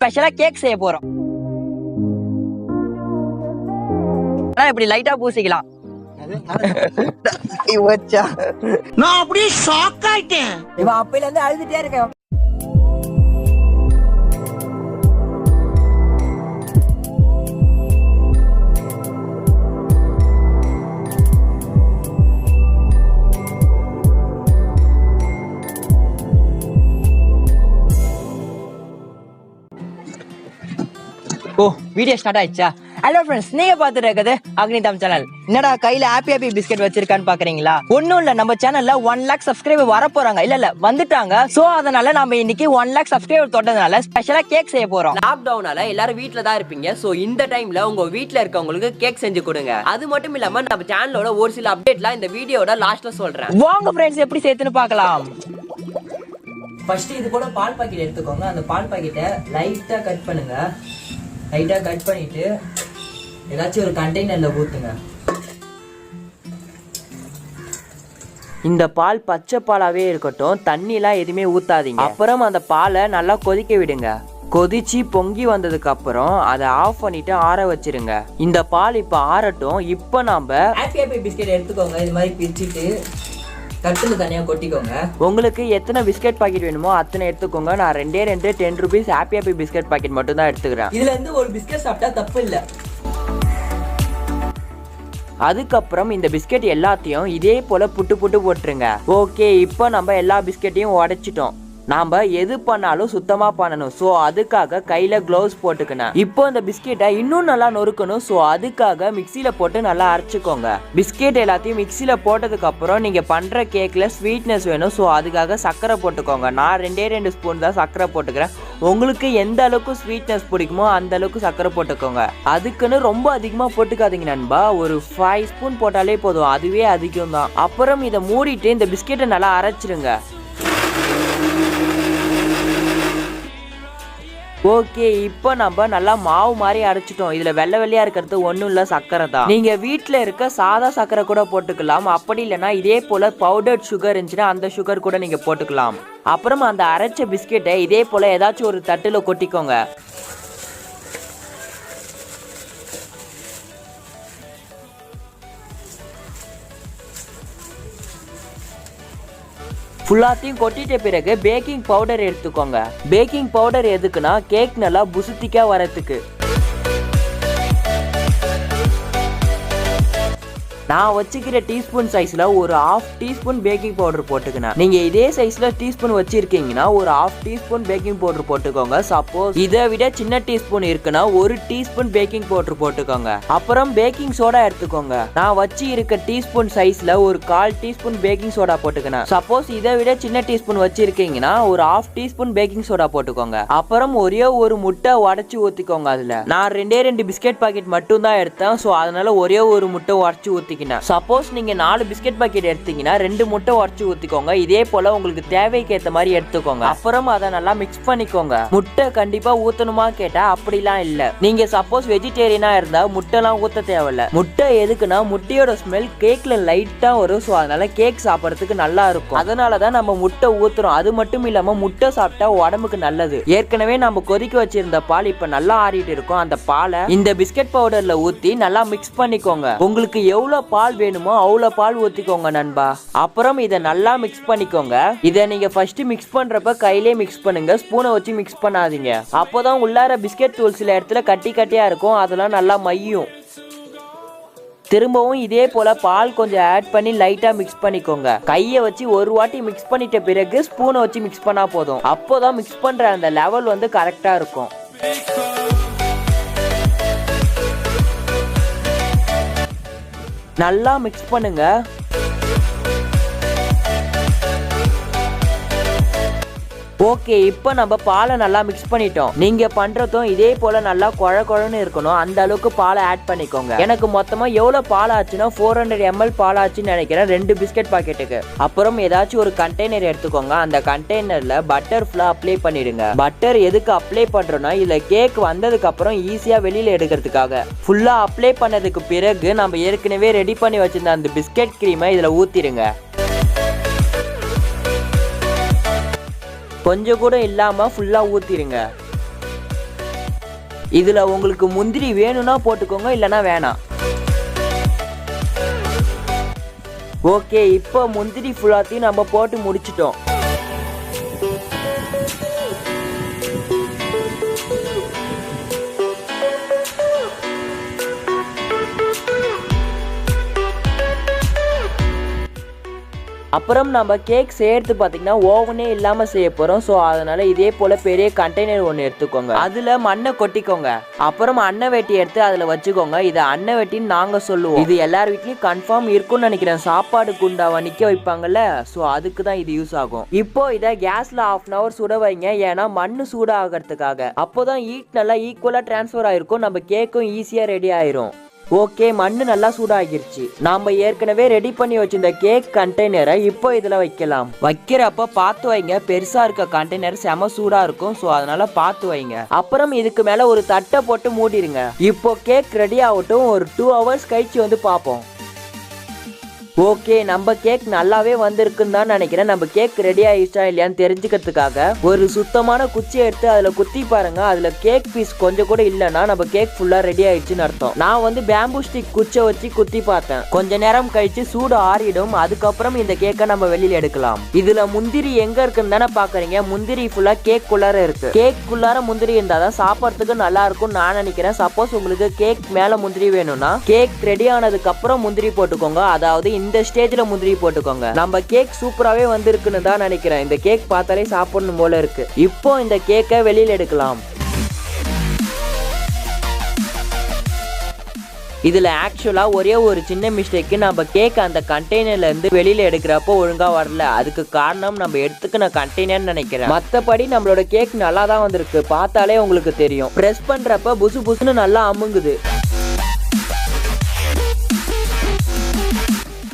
ஸ்பெஷலா கேக் செய்ய போறோம். இப்படி லைட்டா பூசிக்கலாம். நான் அப்படியே ஷாக் ஆயிட்டேன். இவன் அப்பையில இருந்து அழுதுட்டே இருக்கேன். ஓ, வீடியோ ஸ்டார்ட் ஆயிடுச்சா? ஹலோ ஃப்ரெண்ட்ஸ், நீங்க பாத்துட்டு இருக்குது அக்னி சேனல். என்னடா கையில ஹாப்பி பிஸ்கெட் வச்சிருக்கான்னு பாக்குறீங்களா? ஒன்னும் இல்ல, நம்ம சேனல்ல 1 lakh சப்ஸ்கிரைபர் வர போறாங்க. இல்ல வந்துட்டாங்க. சோ அதனால நம்ம இன்னைக்கு 1 lakh சப்ஸ்கிரைபர் தொட்டதுனால ஸ்பெஷலா கேக் செய்ய போறோம். லாக்டவுனால எல்லாரும் வீட்ல தான் இருப்பீங்க. சோ இந்த டைம்ல உங்க வீட்ல இருக்கவங்களுக்கு கேக் செஞ்சு கொடுங்க. அது மட்டும் இல்லாம நம்ம சேனலோட ஒரு சில அப்டேட்லாம் இந்த வீடியோட லாஸ்ட்ல சொல்றேன். வாங்க ஃப்ரெண்ட்ஸ், எப்படி சேர்த்துன்னு பார்க்கலாம். ஃபர்ஸ்ட் இது கூட பால் பாக்கெட் எடுத்துக்கோங்க. அந்த பால் பாக்கெட்டை லைட்டா கட் பண்ணுங்க. லைட்டா கட் பண்ணிட்டு ஏதாச்சும் ஒரு கண்டெய்னர்ல ஊத்துங்க. இந்த பால் பச்சை பாலாவே இருக்கட்டும், தண்ணிலாம் எதுவுமே ஊத்தாதீங்க. அப்புறம் அந்த பாலை நல்லா கொதிக்க விடுங்க. கொதிச்சு பொங்கி வந்ததுக்கு அப்புறம் அதை ஆஃப் பண்ணிட்டு ஆற வச்சிருங்க. இந்த பால் இப்ப ஆறட்டும். இப்ப நாம ஹாப்பி பிஸ்கெட் எடுத்துக்கோங்க. இது மாதிரி பிரிச்சுட்டு தட்டுல தனியா கொட்டிக்கோங்க. உங்களுக்கு எத்தனை பிஸ்கெட் பாக்கெட் வேணுமோ அத்தனை எடுத்துக்கோங்க. நான் 2 10 rupees ஹாப்பி பிஸ்கெட் பாக்கெட் மட்டும் தான் எடுத்துக்கிறேன். இதுல இருந்து ஒரு பிஸ்கெட் சாப்பிட்டா தப்பு இல்ல. அதுக்கப்புறம் இந்த பிஸ்கெட் எல்லாத்தையும் இதே போல புட்டு போட்டுருங்க. ஓகே, இப்போ நம்ம எல்லா பிஸ்கெட்டையும் உடைச்சிட்டோம். நாம எது பண்ணாலும் சுத்தமா பண்ணணும். சோ அதுக்காக கையில கிளவுஸ் போட்டுக்கணும். இப்போ இந்த பிஸ்கெட்டை இன்னும் நல்லா நொறுக்கணும். சோ அதுக்காக மிக்சியில போட்டு நல்லா அரைச்சுக்கோங்க. பிஸ்கெட் எல்லாத்தையும் மிக்சியில போட்டதுக்கு அப்புறம் நீங்க பண்ற கேக்ல ஸ்வீட்னஸ் வேணும். சோ அதுக்காக சர்க்கரை போட்டுக்கோங்க. நான் 2 ஸ்பூன் தான் சர்க்கரை போட்டுக்கிறேன். உங்களுக்கு எந்த அளவுக்கு ஸ்வீட்னஸ் பிடிக்குமோ அந்த அளவுக்கு சர்க்கரை போட்டுக்கோங்க. அதுக்குன்னு ரொம்ப அதிகமா போட்டுக்காதீங்க நண்பா. ஒரு 5 ஸ்பூன் போட்டாலே போதும், அதுவே அதிகம் தான். அப்புறம் இதை மூடிட்டு இந்த பிஸ்கெட்டை நல்லா அரைச்சிருங்க. ஓகே, இப்போ நம்ம நல்லா மாவு மாதிரி அரைச்சிட்டோம். இதுல வெள்ளையா இருக்கிறது ஒண்ணும் இல்ல, சர்க்கரை தான். நீங்க வீட்டுல இருக்க சாதா சர்க்கரை கூட போட்டுக்கலாம். அப்படி இல்லைன்னா இதே போல பவுடர்ட் சுகர் இருந்துச்சுன்னா அந்த சுகர் கூட நீங்க போட்டுக்கலாம். அப்புறம் அந்த அரைச்ச பிஸ்கெட்டை இதே போல ஏதாச்சும் ஒரு தட்டுல கொட்டிக்கோங்க. ஃபுல்லாத்தையும் கொட்டிட்ட பிறகு பேக்கிங் பவுடர் எடுத்துக்கோங்க. பேக்கிங் பவுடர் எதுக்குன்னா கேக் நல்லா புசுத்திக்கா வரதுக்கு. நான் வச்சுக்கிற டீஸ்பூன் சைஸ்ல ஒரு 1/2 டீஸ்பூன் பேக்கிங் பவுடர் போட்டுக்கணும். நீங்க இதே சைஸ்ல டீஸ்பூன் வச்சிருக்கீங்கன்னா ஒரு 1/2 டீஸ்பூன் பேக்கிங் பவுடர் போட்டுக்கோங்க. சப்போஸ் இதை விட சின்ன டீஸ்பூன் இருக்குன்னா 1 டீஸ்பூன் பேக்கிங் பவுடர் போட்டுக்கோங்க. அப்புறம் பேக்கிங் சோடா எடுத்துக்கோங்க. நான் வச்சு இருக்க டீஸ்பூன் சைஸ்ல ஒரு 1/4 டீஸ்பூன் பேக்கிங் சோடா போட்டுக்கணும். சப்போஸ் இதை விட சின்ன டீஸ்பூன் வச்சிருக்கீங்கன்னா ஒரு 1/2 டீஸ்பூன் பேக்கிங் சோடா போட்டுக்கோங்க. அப்புறம் ஒரே ஒரு முட்டை உடைச்சு ஊத்திக்கோங்க. அதுல நான் 2 பிஸ்கெட் பாக்கெட் மட்டும் தான் எடுத்தேன். சோ அதனால ஒரே ஒரு முட்டை உடைச்சு ஊத்தி. சப்போஸ் நீங்க 4 பிஸ்கெட் பாக்கெட் எடுத்தீங்கன்னா 2 முட்டை உடைச்சு ஊத்திக்கோங்க. இதே போல உங்களுக்கு தேவைக்கு ஏத்த மாதிரி எடுத்துக்கோங்க. அப்புறம் அதை நல்லா மிக்ஸ் பண்ணிக்கோங்க. முட்டை கண்டிப்பா ஊத்தணுமா கேட்டா அப்படிலாம் இல்ல. நீங்க சப்போஸ் வெஜிடேரியனா இருந்தா முட்டைலாம் ஊத்த தேவையில்ல. முட்டை எதுக்குன்னா முட்டையோட ஸ்மெல் கேக்ல லைட்டா வரும். சோ அதனால கேக் சாப்பிடறதுக்கு நல்லா இருக்கும். அதனாலதான் நம்ம முட்டை ஊத்துறோம். அது மட்டும் இல்லாம முட்டை சாப்பிட்டா உடம்புக்கு நல்லது. ஏற்கனவே நம்ம கொதிக்க வச்சிருந்த பால் இப்ப நல்லா ஆறிட்டு இருக்கும். அந்த பாலை இந்த பிஸ்கெட் பவுடர்ல ஊத்தி நல்லா மிக்ஸ் பண்ணிக்கோங்க. உங்களுக்கு எவ்வளவு பால் வேணுமோ அவ்வளோ பால் ஊத்திக்கோங்க நண்பா. அப்புறம் இதை நல்லா மிக்ஸ் பண்ணிக்கோங்க. இதை நீங்க ஃபர்ஸ்ட் மிக்ஸ் பண்றப்ப கையிலே மிக்ஸ் பண்ணுங்க. ஸ்பூனை வச்சு மிக்ஸ் பண்ணாதீங்க. அப்போதான் உள்ளார பிஸ்கெட் தூள் சில இடத்துல கட்டியா இருக்கும். அதெல்லாம் நல்லா மையும். திரும்பவும் இதே போல பால் கொஞ்சம் ஆட் பண்ணி லைட்டா மிக்ஸ் பண்ணிக்கோங்க. கையை வச்சு ஒரு வாட்டி மிக்ஸ் பண்ணிட்ட பிறகு ஸ்பூனை வச்சு மிக்ஸ் பண்ணா போதும். அப்போதான் மிக்ஸ் பண்ற அந்த லெவல் வந்து கரெக்டா இருக்கும். நல்லா மிக்ஸ் பண்ணுங்க. ஓகே, இப்போ நம்ம பாலை நல்லா மிக்ஸ் பண்ணிட்டோம். நீங்க பண்றதும் இதே போல நல்லா குழன்னு இருக்கணும். அந்த அளவுக்கு பாலை ஆட் பண்ணிக்கோங்க. எனக்கு மொத்தமா எவ்வளவு பால் ஆச்சுன்னா 400 ml பால் ஆச்சுன்னு நினைக்கிறேன் 2 பிஸ்கெட் பாக்கெட்டுக்கு. அப்புறம் ஏதாச்சும் ஒரு கண்டெய்னர் எடுத்துக்கோங்க. அந்த கண்டெய்னர்ல பட்டர் ஃபுல்லா அப்ளை பண்ணிடுங்க. பட்டர் எதுக்கு அப்ளை பண்றோம்னா இதுல கேக் வந்ததுக்கு அப்புறம் ஈஸியா வெளியில எடுக்கிறதுக்காக. ஃபுல்லா அப்ளை பண்ணதுக்கு பிறகு நம்ம ஏற்கனவே ரெடி பண்ணி வச்சிருந்த அந்த பிஸ்கெட் கிரீமை இதுல ஊத்திடுங்க. கொஞ்சம் கூட இல்லாம ஃபுல்லா ஊத்திடுங்க. இதுல உங்களுக்கு முந்திரி வேணும்னா போட்டுக்கோங்க, இல்லைன்னா வேணாம். ஓகே, இப்போ முந்திரி ஃபுல்லாத்தையும் நம்ம போட்டு முடிச்சிட்டோம். அப்புறம் நம்ம கேக் செய்யறது பார்த்தீங்கன்னா ஓவனே இல்லாமல் செய்ய போகிறோம். ஸோ அதனால இதே போல் பெரிய கண்டெய்னர் ஒன்று எடுத்துக்கோங்க. அதில் மண்ணை கொட்டிக்கோங்க. அப்புறம் அன்னை வெட்டி எடுத்து அதில் வச்சுக்கோங்க. இதை அன்னை வெட்டின்னு நாங்கள் சொல்லுவோம். இது எல்லார் வீட்லையும் கன்ஃபார்ம் இருக்கும்னு நினைக்கிறேன். சாப்பாடு குண்டாவை நிற்க வைப்பாங்கல்ல, ஸோ அதுக்கு தான் இது யூஸ் ஆகும். இப்போ இதை கேஸில் 1/2 hour சுட வைங்க. ஏன்னா மண் சூடாகிறதுக்காக. அப்போ தான் ஹீட் நல்லா ஈக்குவலாக ட்ரான்ஸ்ஃபர் ஆகிருக்கும். நம்ம கேக்கும் ஈஸியாக ரெடி ஆயிரும். ஓகே, மண்ணு நல்லா சூடாகிருச்சு. நாம ஏற்கனவே ரெடி பண்ணி வச்சிருந்த கேக் கண்டெய்னரை இப்போ இதுல வைக்கலாம். வைக்கிறப்ப பார்த்து வைங்க, பெருசா இருக்க கண்டெய்னர் செம சூடா இருக்கும். ஸோ அதனால பார்த்து வைங்க. அப்புறம் இதுக்கு மேல ஒரு தட்டை போட்டு மூடிடுங்க. இப்போ கேக் ரெடி ஆகட்டும். ஒரு 2 hours கழிச்சு வந்து பார்ப்போம். ஓகே, நம்ம கேக் நல்லாவே வந்திருக்குன்னு தான் நினைக்கிறேன். நம்ம கேக் ரெடி ஆயிடுச்சா இல்லையான்னு தெரிஞ்சுக்கிறதுக்காக ஒரு சுத்தமான குச்சி எடுத்து அதில் குத்தி பாருங்க. அதில் கேக் பீஸ் கொஞ்சம் கூட இல்லைன்னா நம்ம கேக் ஃபுல்லாக ரெடி ஆயிடுச்சுன்னு அர்த்தம். நான் வந்து பேம்பூ ஸ்டிக் குச்சை வச்சு குத்தி பார்த்தேன். கொஞ்ச நேரம் கழிச்சு சூடு ஆறிடும். அதுக்கப்புறம் இந்த கேக்கை நம்ம வெளியில் எடுக்கலாம். இதுல முந்திரி எங்க இருக்குன்னு தானே பாக்குறீங்க. முந்திரி ஃபுல்லா கேக் குள்ளார இருக்கு. கேக் குள்ளார முந்திரி இருந்தாதான் சாப்பிட்றதுக்கு நல்லா இருக்கும் நான் நினைக்கிறேன். சப்போஸ் உங்களுக்கு கேக் மேல முந்திரி வேணும்னா கேக் ரெடி ஆனதுக்கு அப்புறம் முந்திரி போட்டுக்கோங்க. அதாவது இந்த ஸ்டேஜ்ல முந்திரி போட்டுக்கோங்க. நம்ம கேக் சூப்பராகவே வந்திருக்குன்னு தான் நினைக்கிறேன். இந்த கேக் பார்த்தாலே சாப்பிடணும் போல இருக்கு. இப்போ இந்த கேக்கை வெளியில் எடுக்கலாம். இதுல ஆக்சுவலா ஒரே ஒரு சின்ன மிஸ்டேக். நம்ம கேக் அந்த கண்டெய்னர்ல இருந்து வெளியில எடுக்கிறப்போ ஒழுங்கா வரல. அதுக்கு காரணம் நம்ம எடுத்துக்கின கண்டெய்னர் நினைக்கிறேன். மத்தபடி நம்மளோட கேக் நல்லா தான் வந்திருக்கு. பார்த்தாலே உங்களுக்கு தெரியும். பிரஸ் பண்றப்ப புசு புசுன்னு நல்லா அமுங்குது.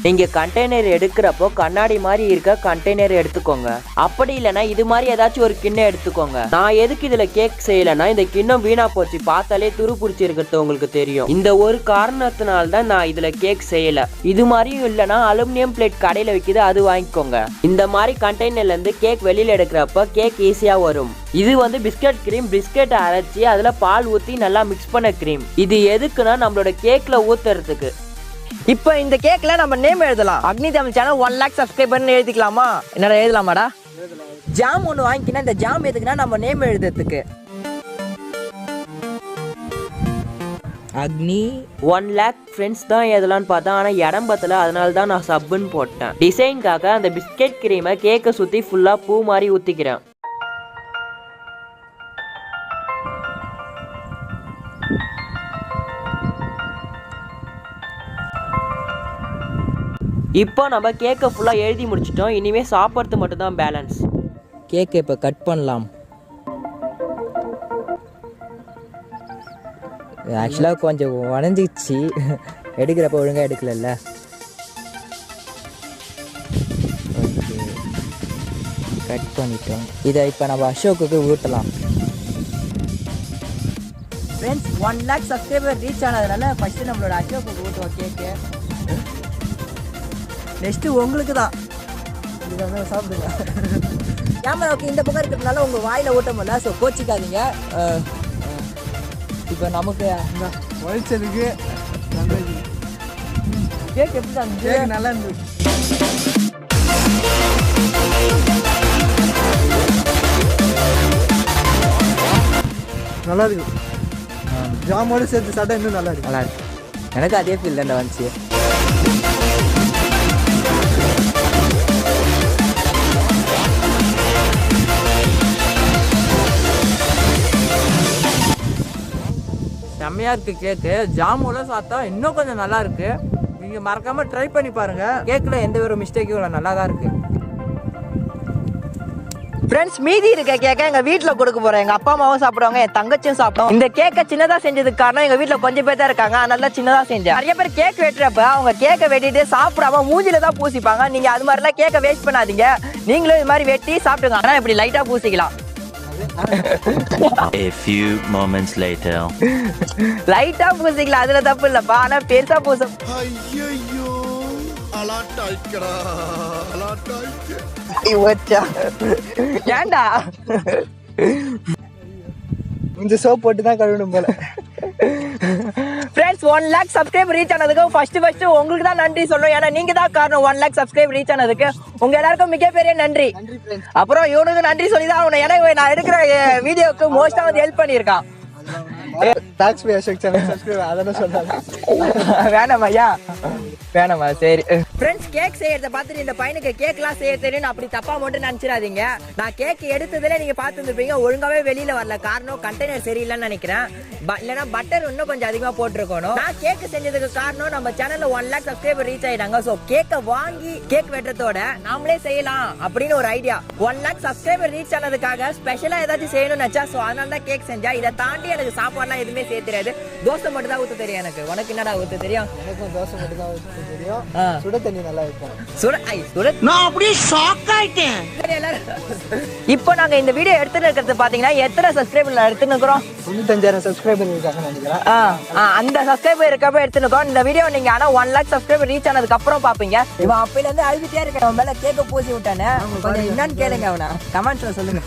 நீங்க கண்டெய்னர் எடுக்கிறப்போ கண்ணாடி மாதிரி இருக்க கண்டெய்னர் எடுத்துக்கோங்க. அப்படி இல்லைன்னா இது மாதிரி ஏதாச்சும் ஒரு கிண்ணம் எடுத்துக்கோங்க. நான் எதுக்கு இதுல கேக் செய்யலைன்னா இந்த கிண்ணம் வீணா போச்சு. பார்த்தாலே துரு பிடிச்சி இருக்கிறது உங்களுக்கு தெரியும். இந்த ஒரு காரணத்தினால தான் நான் இதுல கேக் செய்யல. இது மாதிரியும் இல்லைன்னா அலுமினியம் பிளேட் கடையில வைக்கிது, அது வாங்கிக்கோங்க. இந்த மாதிரி கண்டெய்னர்ல இருந்து கேக் வெளியில எடுக்கிறப்ப கேக் ஈஸியா வரும். இது வந்து பிஸ்கட் கிரீம். பிஸ்கட் அரைச்சி அதுல பால் ஊற்றி நல்லா மிக்ஸ் பண்ண கிரீம். இது எதுக்குன்னா நம்மளோட கேக்ல ஊத்துறதுக்கு. இப்போ இந்த கேக்ல நம்ம நேம் எழுதலாம். அக்னி தமிழ் சேனல் 1 lakh சப்ஸ்கிரைபர்னு எழுதிக்கலாமா? என்னடா எழுதலாமாடா? ஜாம் ஒன்று வாங்கிக்கினா இந்த ஜாம் எதுக்குன்னா நம்ம நேம் எழுதுறதுக்கு. அக்னி 1 lakh ஃப்ரெண்ட்ஸ் தான் எதலான்னு பார்த்தா, ஆனால் இடம் பத்தல. அதனால தான் நான் சப்புன்னு போட்டேன். டிசைனுக்காக அந்த பிஸ்கெட் கிரீமை கேக்கை சுற்றி ஃபுல்லாக பூ மாதிரி ஊற்றிக்கிறேன். இப்போ நம்ம கேக்கை ஃபுல்லாக எழுதி முடிச்சிட்டோம். இனிமேல் சாப்பிட்றது மட்டும் தான் பேலன்ஸ். கேக்கை இப்போ கட் பண்ணலாம். ஆக்சுவலாக கொஞ்சம் உடஞ்சிச்சு. எடுக்கிறப்ப ஒழுங்காக எடுக்கலல்ல. ஓகே, கட் பண்ணிட்டோம். இதை இப்போ நம்ம அசோக்குக்கு ஊட்டலாம். ஃப்ரெண்ட்ஸ் 1 lakh சப்ஸ்கிரைபர் ரீச் ஆனதுனால ஃபஸ்ட்டு நம்மளோட அசோக்குக்கு ஊட்டுவோம் கேக்கு. நெக்ஸ்ட்டு உங்களுக்கு தான். இது சாப்பிடுங்க. கேமரா ஓகே இந்த பக்கம் இருக்கிறதுனால உங்கள் வாயில் ஊட்ட முடியல. ஸோ கோச்சிக்காதீங்க. இப்போ நமக்கு இந்த வயிற்றுக்கு கேக் எப்படி தான் கேக் நல்லா இருந்துச்சு. நல்லா இருக்கு. ஜாமோடு சேர்த்து சாப்பிட்டா இன்னும் நல்லா இருக்கு. நல்லா இருக்கு. எனக்கு அதே ஃபீல் தான் வந்துச்சு. செம்மையாக இருக்குது கேக்கு. ஜாமோட சாப்பிட்டா இன்னும் கொஞ்சம் நல்லா இருக்குது. நீங்கள் மறக்காமல் ட்ரை பண்ணி பாருங்கள். கேக்கில் எந்த ஒரு மிஸ்டேக்கும் இல்லை, நல்லா தான் இருக்குது. ஃப்ரெண்ட்ஸ், மீதி இருக்க கேக்கை எங்கள் வீட்டில் கொடுக்க போகிறேன். எங்கள் அப்பா அம்மாவும் சாப்பிடுவாங்க, என் தங்கச்சியும் சாப்பிடுவோம். இந்த கேக்கை சின்னதாக செஞ்சதுக்கு காரணம் எங்கள் வீட்டில் கொஞ்சம் பேர் தான் இருக்காங்க. அதனால சின்னதாக செஞ்சேன். நிறைய பேர் கேக் வெட்டுறப்ப அவங்க கேக்கை வெட்டிட்டு சாப்பிடாம மூஞ்சில தான் பூசிப்பாங்க. நீங்கள் அது மாதிரிலாம் கேக்கை வேஸ்ட் பண்ணாதீங்க. நீங்களும் இது மாதிரி வெட்டி சாப்பிடுங்க. ஆனால் இப்படி லைட்டாக பூசிக்கலாம். A few moments later. லைட்டா பூசிக்கலாம், அதுல தப்பு இல்லப்பா. ஆனா பெருசா பூச ஐயோ அலாட்டாய்க்கடா அலாட்டாய்க்க. ஏண்டா இந்த சோப் போட்டு தான் கழுவணும் போல. ஃப்ரெண்ட்ஸ் 1 lakh சப்ஸ்கிரைபர் ரீச் ஆனதுக்கு ஃபர்ஸ்ட் உங்களுக்கு தான் நன்றி சொல்லணும். ஏன்னா நீங்க தான் காரணம் 1 lakh சப்ஸ்கிரைபர் ரீச் ஆனதுக்கு. உங்க எல்லாருக்கும் மிகப்பெரிய நன்றி. அப்புறம் இவனுக்கு நன்றி சொல்லி தான் அவனை, ஏன்னா நான் எடுக்கிற வீடியோக்கு மோஸ்டா வந்து ஹெல்ப் பண்ணியிருக்கான். டாக்ஸ் பே சப்ஸ்கிரைப் அதெல்லாம் சொன்னாங்க. வேணாமையா வேணாமா சரி. ஃப்ரெண்ட்ஸ் கேக் செய்யறத பார்த்துட்டு இந்த பையனுக்கு கேக்லாம் செய்ய தெரியும் அப்படி தப்பா மட்டும் நினைச்சிடாதீங்க. நான் கேக் எடுத்ததுல நீங்க பார்த்துருப்பீங்க ஒழுங்காவே வெளியில வரல. காரணம் கண்டெய்னர் சரியில்லைன்னு நினைக்கிறேன். இல்லைன்னா பட்டர் இன்னும் கொஞ்சம் அதிகமா போட்டிருக்கணும். நான் கேக் செஞ்சதுக்கு காரணம் நம்ம சேனல்ல 1 lakh சப்ஸ்கிரைபர் ரீச் ஆயிட்டாங்க. சோ கேக்கை வாங்கி கேக் வெட்டுறதோட நாமளே செய்யலாம் அப்படின்னு ஒரு ஐடியா. 1 lakh சப்ஸ்கிரைபர் ரீச் ஆனதுக்காக ஸ்பெஷலா ஏதாச்சும் செய்யணும்னு நினைச்சா சோ அதனால தான் கேக் செஞ்சா. இதை தாண்டி எனக்கு சாப்பாடுலாம் எதுவுமே செய்ய தெரியாது. தோசை மட்டும் தான் ஊத்த தெரியும் எனக்கு. உனக்கு என்னடா ஊத்த தெரியும்? எனக்கும் தோசை மட்டும் தான் ஊத்த தெரியும். சுட தண்ணி நல்லா வைப்பேன். நான் அப்படியே ஷாக் ஆயிட்டேன். இப்போ நாங்க இந்த வீடியோ எடுத்துட்டு இருக்கிறது பாத்தீங்கன்னா எத்தனை சப்ஸ்கிரைபர் எடுத்துட்டு இருக்கோம்? 95,000 சப்ஸ்கிரைபர் இருக்காங்கன்னு நினைக்கிறேன். அந்த சப்ஸ்கிரைபர் இருக்கப்ப எடுத்துருக்கோம். இந்த வீடியோ நீங்க ஆனா 1 lakh சப்ஸ்கிரைபர் ரீச் ஆனதுக்கு அப்புறம் பாப்பீங்க. இவன் அப்பையில இருந்து அழுதுட்டே இருக்க. அவன் மேல கேக்க பூசி விட்டானே. கொஞ்சம் என்னன்னு கேளுங்க அவனை. கமெண்ட்ஸ்ல சொல்லுங்க.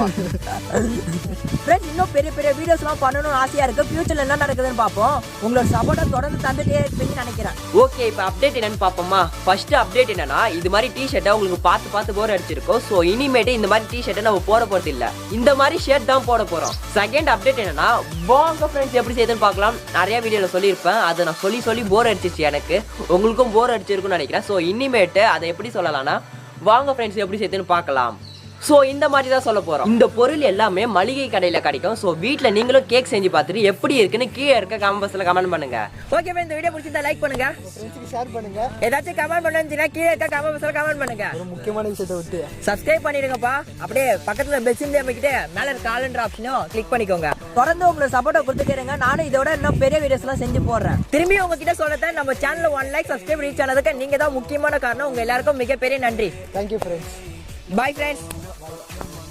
ஃப்ரெண்ட்ஸ் இன்னும் பெரிய பெரிய வீடியோஸ்லாம் பண்ணணும்னு ஆசையா இருக்கு. ஃபியூச்சர்ல என்ன நடக்குதுன்னு பாப்போம். உங்களோட சப்போர்ட்டை தொடர்ந்து தந்துட்டே இருப்பீங்கன்னு நினைக்கிறேன். ஓகே, இப்போ அப்டேட் என்னன்னு பாப்போமா? ஃபர்ஸ்ட் அப்டேட் என்னன்னா, இது மாதிரி டி-ஷர்ட்டை உங்களுக்கு பார்த்து போர் அடிச்சிருக்கோம். ஸோ இனிமேட்டு இந்த மாதிரி டி-ஷர்ட்டை நம்ம போட போறது இல்ல, இந்த மாதிரி ஷர்ட் தான் போட போறோம். செகண்ட் அப்டேட் என்னன்னா, வாங்க ஃப்ரெண்ட்ஸ் எப்படி செய்யுதுன்னு பார்க்கலாம். நிறைய வீடியோல சொல்லியிருப்பேன். அதை நான் சொல்லி போர் அடிச்சிச்சு எனக்கு. உங்களுக்கும் போர் அடிச்சிருக்குன்னு நினைக்கிறேன். ஸோ இனிமேட்டு அதை எப்படி சொல்லலாம்னா, வாங்க ஃப்ரெண்ட்ஸ் எப்படி செய்யுதுன்னு பார்க்கலாம். ஸோ இந்த மாதிரி தான் சொல்ல போகிறோம். இந்த பொருள் எல்லாமே மளிகை கடையில் கிடைக்கும். ஸோ வீட்டில் நீங்களும் கேக் செஞ்சு பார்த்துட்டு எப்படி இருக்குன்னு கீழே இருக்க கமெண்ட் பாக்ஸில் கமெண்ட் பண்ணுங்க. ஓகே, இந்த வீடியோ பிடிச்சிருந்தா லைக் பண்ணுங்க, ஷேர் பண்ணுங்க. ஏதாச்சும் கமெண்ட் பண்ணுச்சுன்னா கீழே இருக்க கமெண்ட் பாக்ஸில் கமெண்ட் பண்ணுங்க. ஒரு முக்கியமான விஷயத்தை விட்டு சப்ஸ்கிரைப் பண்ணிடுங்கப்பா. அப்படியே பக்கத்தில் பெல் சிம்பல் அமைக்கிட்டு மேலே இருக்க ஆல்ன்ற ஆப்ஷனும் கிளிக் பண்ணிக்கோங்க. தொடர்ந்து உங்களோட சப்போர்ட்டை கொடுத்துக்கிறேங்க. நானும் இதோட இன்னும் பெரிய வீடியோஸ்லாம் செஞ்சு போடுறேன். திரும்பி உங்ககிட்ட சொல்லத்தான் நம்ம சேனலில் 1 lakh சப்ஸ்கிரைப் ரீச் ஆனதுக்கு நீங்கள் தான் முக்கியமான காரணம். உங்கள் எல்லாருக்கும் மிகப்பெரிய நன்றி. Thank you friends. Bye friends.